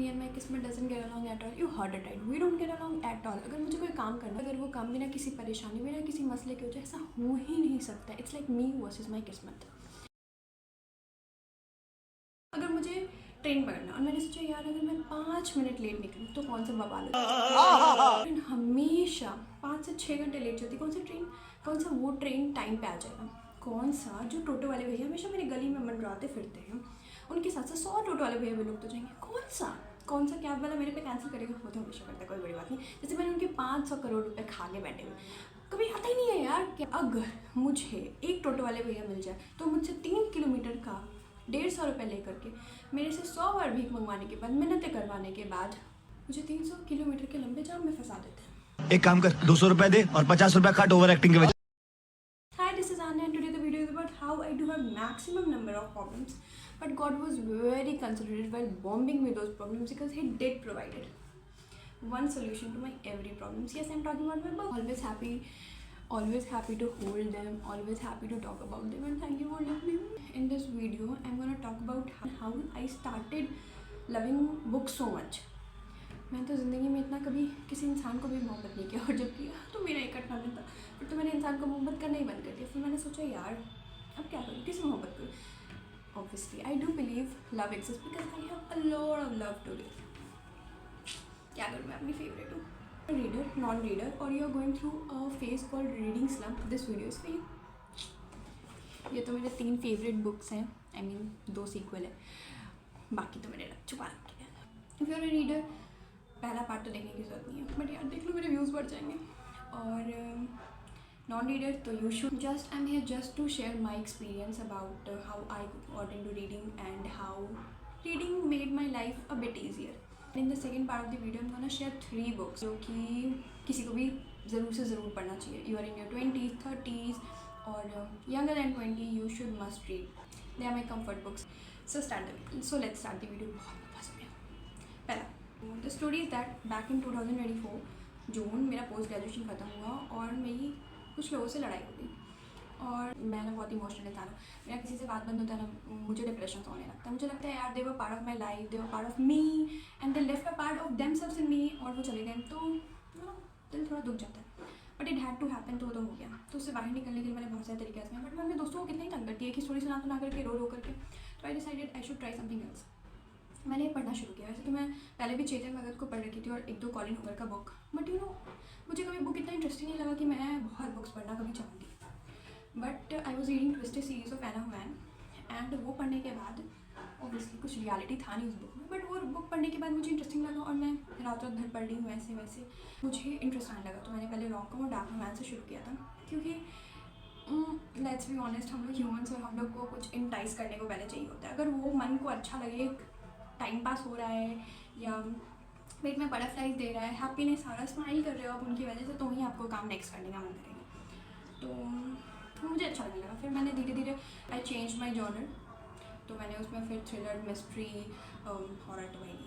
me and my kismet doesn't get along at all. You heard it right. We don't get along at all. अगर मुझे कोई काम करना है, अगर वो काम बिना किसी परेशानी, बिना किसी मसले के हो जाए, ऐसा हो ही नहीं सकता. It's like me versus my kismet. अगर मुझे ट्रेन पकड़ना और मैंने सोचा यार अगर मैं 5 मिनट लेट निकलूँ तो कौन सा बवाल हो. ट्रेन हमेशा 5 से 6 घंटे लेट जाती. कौन सा वो ट्रेन टाइम पे आ जाएगा. कौन सा जो टोटो वाले भैया हमेशा मेरी गली में मंडराते फिरते हैं, उनके साथ साथ 100 टोटो वाले भैया भी लोग तो जाएंगे. कौन सा कैब वाला मेरे पे कैंसिल करेगा. वो तो हमेशा करता है, कोई बड़ी बात नहीं. जैसे मैंने उनके 500 करोड़ रुपए खा के बैठे हुए, कभी आता ही नहीं है यार कि अगर मुझे एक टोटो वाले भैया मिल जाए तो मुझसे 3 किलोमीटर का 150 रुपये लेकर के मेरे से 100 बार भीख मंगवाने के बाद, मिन्नतें करवाने के बाद मुझे 300 किलोमीटर के लंबे जाम में फंसा देते हैं. एक काम कर, 200 रुपए दे और 50 रुपए काट ओवर एक्टिंग के वजह. Hi, this is Anya and today the video is about how I do have maximum number of problems, but God was very considerate while bombing me those problems because He did provided one solution to my every problems. Yes, I'm talking about my book. Always happy to hold them, always happy to talk about them, and thank you for listening. In this video, I'm gonna talk about how I started loving books so much. मैंने तो ज़िंदगी में इतना कभी किसी इंसान को भी मोहब्बत नहीं किया, और जब किया तो मेरा एक अटपन था. फिर तो मैंने इंसान को मोहब्बत करना ही बंद कर दिया. फिर मैंने सोचा यार अब क्या करूँ, किसी मोहब्बत करूँ. Obviously I do believe love exist because I have a lot of love to give. क्या करूँ, मैं अपनी फेवरेट हूँ. रीडर, नॉन रीडर, और you are going through a phase called reading slump, this video is for you. ये तो मेरे 3 favourite books हैं. आई मीन 2 सीक्वल है, बाकी तो मैंने छुपा रखे हैं. If you are a reader, पहला पार्ट तो देखने की जरूरत नहीं है, बट यार देख लो मेरे व्यूज़ बढ़ जाएंगे. और नॉन रीडर तो you should just, I am here just to share my experience about how I got into reading and how reading made my life a bit easier. In the second part of the video I am gonna share 3 books जो कि किसी को भी ज़रूर से ज़रूर पढ़ना चाहिए. You are in your 20s, 30s और younger than 20, you should must read. They are my comfort books. So let's start the video. बहुत मज़ा आ गया. पहला, the story is that back in 2024 जून मेरा पोस्ट ग्रेजुएशन ख़त्म हुआ और मेरी कुछ लोगों से लड़ाई हो गई. और मैं ना बहुत इमोशनल इंसान हूँ. मेरा किसी से बात बंद होता है ना, मुझे डिप्रेशन होने लगता है. मुझे लगता है यार they were part of my life, they were part of me and they left a part of themselves in me, और वो चले गए. तो दिल थोड़ा दुख जाता है. But it had to happen, तो हो गया. तो उससे बाहर निकलने के लिए मैंने बहुत सारे तरीके आजमाए, बट मैं अपने दोस्तों को कितना ही तंग करती है कि स्टोरी सुना करके रो करके. तो I decided I should try something else. मैंने पढ़ना शुरू किया. वैसे तो मैं पहले भी चेतन भगत को पढ़ रखी थी और 1-2 कॉलिन हूवर का बुक, बट यू नो मुझे कभी बुक इतना इंटरेस्टिंग नहीं लगा कि मैं बहुत बुक्स पढ़ना कभी चाहूँगी. But I was reading twisted series of Ana Huang, and वो पढ़ने के बाद ऑब्वियसली कुछ रियलिटी था नहीं उस बुक में, बट वो बुक पढ़ने के बाद मुझे इंटरेस्टिंग लगा और मैं रात भर पढ़ रही हूँ. वैसे मुझे इंटरेस्ट आने लगा. तो मैंने पहले रॉकम और डार्क रोमांस से शुरू किया था, क्योंकि लेट्स बी ऑनेस्ट, हम लोग ह्यूमन्स और हम लोग को कुछ इंटाइस करने को पहले चाहिए होता है. अगर वो मन को अच्छा लगे, टाइम पास हो रहा है या पेट में बटरफ्लाइज दे रहा है, हैप्पीनेस आ रहा है, स्माइल कर रहे हो आप उनकी वजह से, तो ही आपको काम नेक्स्ट करने का मन करेगा. तो मुझे अच्छा लगने लगा. फिर मैंने धीरे धीरे आई चेंज माई जॉनर. तो मैंने उसमें फिर थ्रिलर, मिस्ट्री, हॉरर तो वही.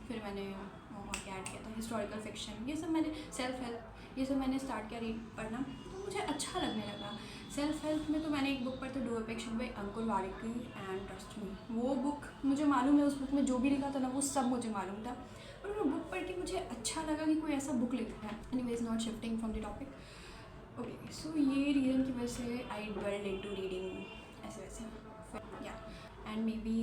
फिर मैंने और क्या ऐड किया था, हिस्टोरिकल फिक्शन, ये सब मैंने, सेल्फ हेल्प, ये सब मैंने स्टार्ट किया रीड पढ़ना. तो मुझे अच्छा लगने लगा. सेल्फ हेल्प में तो मैंने एक बुक पढ़ी थी, do affection by Ankur Warikoo and trust me. वो बुक मुझे मालूम है, उस बुक में जो भी लिखा था ना वो सब मुझे मालूम था, और वो बुक पढ़ के मुझे अच्छा लगा कि कोई ऐसा बुक लिखा है. Anyways, not shifting from the topic. Okay, so ये रीज़न की वजह से आई डिवेल्ड इनटू रीडिंग ऐसे वैसे. या एंड मे बी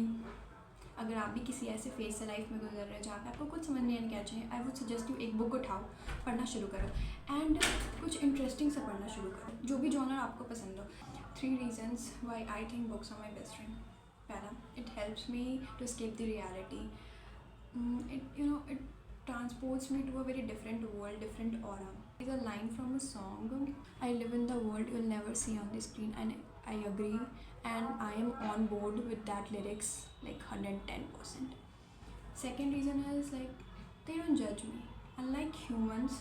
अगर आप भी किसी ऐसे फेज से लाइफ में गुजर रहे हो जहाँ पे आपको कुछ समझ नहीं आने क्या चाहिए, आई वुड सजेस्ट यू एक बुक उठाओ, पढ़ना शुरू करो, एंड कुछ इंटरेस्टिंग सा पढ़ना शुरू करो, जो भी जॉनर आपको पसंद हो. 3 reasons why I think books are my best friend. पहला, it helps me to escape the reality. It transports me to a very different world, different aura. It's a line from a song, I live in the world you'll never see on the screen, and I agree, and I am on board with that lyrics like 110%. Second reason is like they don't judge me. Unlike humans,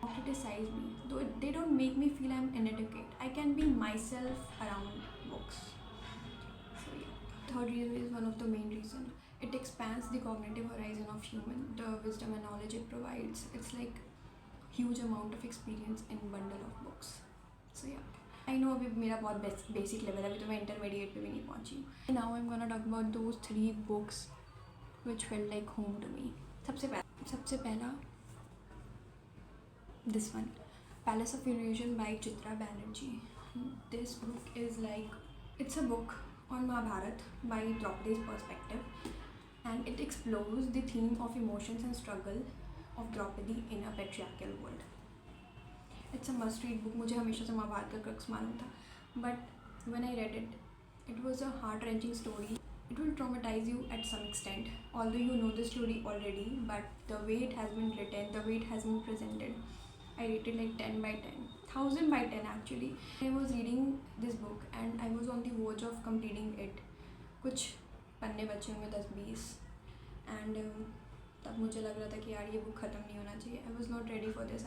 criticize me. Though they don't make me feel I'm inadequate. I can be myself around books. So yeah. Third reason is one of the main reason. It expands the cognitive horizon of human, the wisdom and knowledge it provides. It's like huge amount of experience in bundle of books. So yeah, I know अभी मेरा बहुत basic level है, अभी तो मैं intermediate पे भी नहीं पहुंची हूँ. Now I'm gonna talk about those 3 books which felt like home to me. सबसे पहला this one, Palace of Illusion by Chitra Banerjee. This book is like, it's a book on Mahabharat by Draupadi's perspective, and it explores the theme of emotions and struggle of Draupadi in a patriarchal world. It's a must read book. मुझे हमेशा से महाभारत का crux मालूम था, but when I read it, it was a heart wrenching story. It will traumatize you at some extent, although you know the story already, but the way it has been written, the way it has been presented, I rated like 10 by 10, 1000 by 10 actually. I was reading this book and I was on the verge of completing it. कुछ पन्ने बचे होंगे 10-20 and तब मुझे लग रहा था कि यार ये बुक ख़त्म नहीं होना चाहिए. I was not ready for this.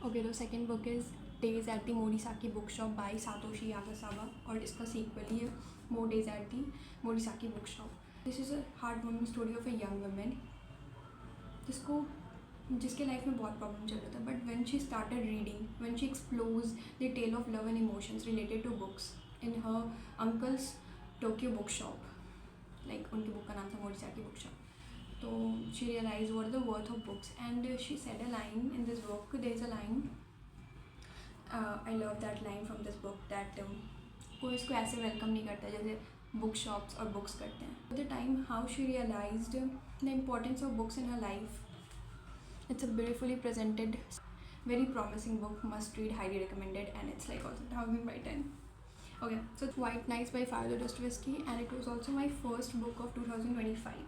Okay, the second book is Days at the Morisaki Bookshop by Satoshi Yagasawa, और इसका sequel ही है More Days at the Morisaki Bookshop. This is a heartwarming story of a young woman जिसके life में बहुत problem चल रहा था, but when she started reading, when she explores the tale of love and emotions related to books in her uncle's Tokyo book shop, like उनकी book का नाम था मोरिसाकी बुक शॉप, तो she realise what the worth of books and she said a line in this book. There is a line, I love that line from this book, that कोई इसको ऐसे welcome नहीं करता जैसे book shops और books करते हैं. The time how she realised the importance of books in her life. It's a beautifully presented, very promising book, must read, highly recommended, and it's like also 1000 by 10. Okay, so it's White Nights by Fyodor Dostoevsky, and it was also my first book of 2025.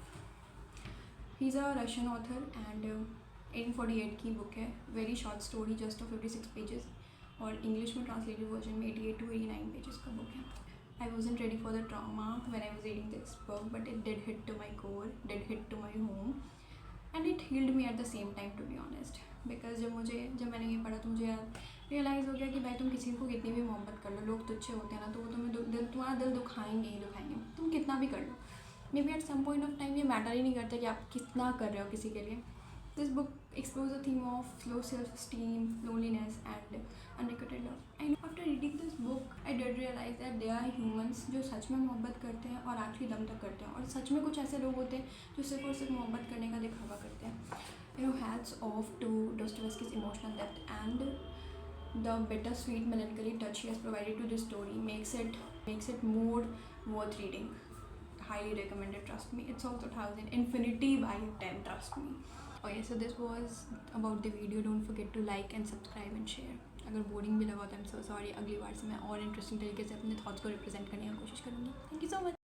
He's a Russian author and 1848 की book है, very short story, just of 56 pages, और English में translated version में 88 to 89 pages का book है. I wasn't ready for the trauma when I was reading this book, but it did hit to my core, did hit to my home. And it healed me at the same time to be honest, because जब मैंने ये पढ़ा तो मुझे realise हो गया कि भाई तुम किसी को कितनी भी मोहब्बत कर लो, लोग तुच्छे होते हैं ना, तो वो तुम्हारा दिल दुखाएंगे ही दुखाएंगे, तुम कितना भी कर लो. Maybe at some point of time ये मैटर ही नहीं करता कि आप कितना कर रहे हो किसी के लिए. This book explores the theme of low self esteem, loneliness and unrequited love. And after reading this book I did realise that they are humans जो सच में मोहब्बत करते हैं और आखिरी दम तक करते हैं, और सच में कुछ ऐसे लोग होते हैं जो सिर्फ और सिर्फ मोहब्बत करने का दिखावा करते हैं. You know, hats off to Dostoevsky's emotional depth and the bittersweet melancholy touch he has provided to this story makes it more worth reading. Highly recommended, trust me. It's also 1000, infinity by 10, trust me. Okay, so this was about the video. Don't forget to like and subscribe and share. अगर boring भी लगा तो I'm so sorry. अगली बार से मैं और interesting तरीके से अपने थॉट्स को रिप्रेजेंट करने की कोशिश करूँगी. Thank you so much.